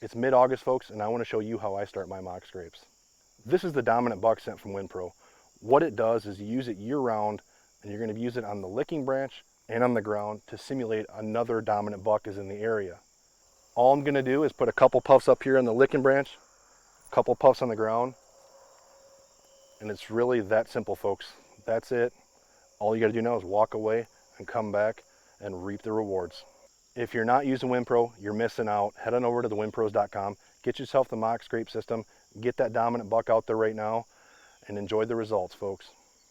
It's mid-August, folks, and I want to show you how I start my mock scrapes. This is the Dominant Buck scent from WinPro. What it does is you use it year-round, and you're going to use it on the licking branch and on the ground to simulate another dominant buck is in the area. All I'm going to do is put a couple puffs up here on the licking branch, a couple puffs on the ground, and it's really that simple, folks. That's it. All you got to do now is walk away and come back and reap the rewards. If you're not using WinPro, you're missing out. Head on over to thewinpros.com, get yourself the mock scrape system, get that dominant buck out there right now, and enjoy the results, folks.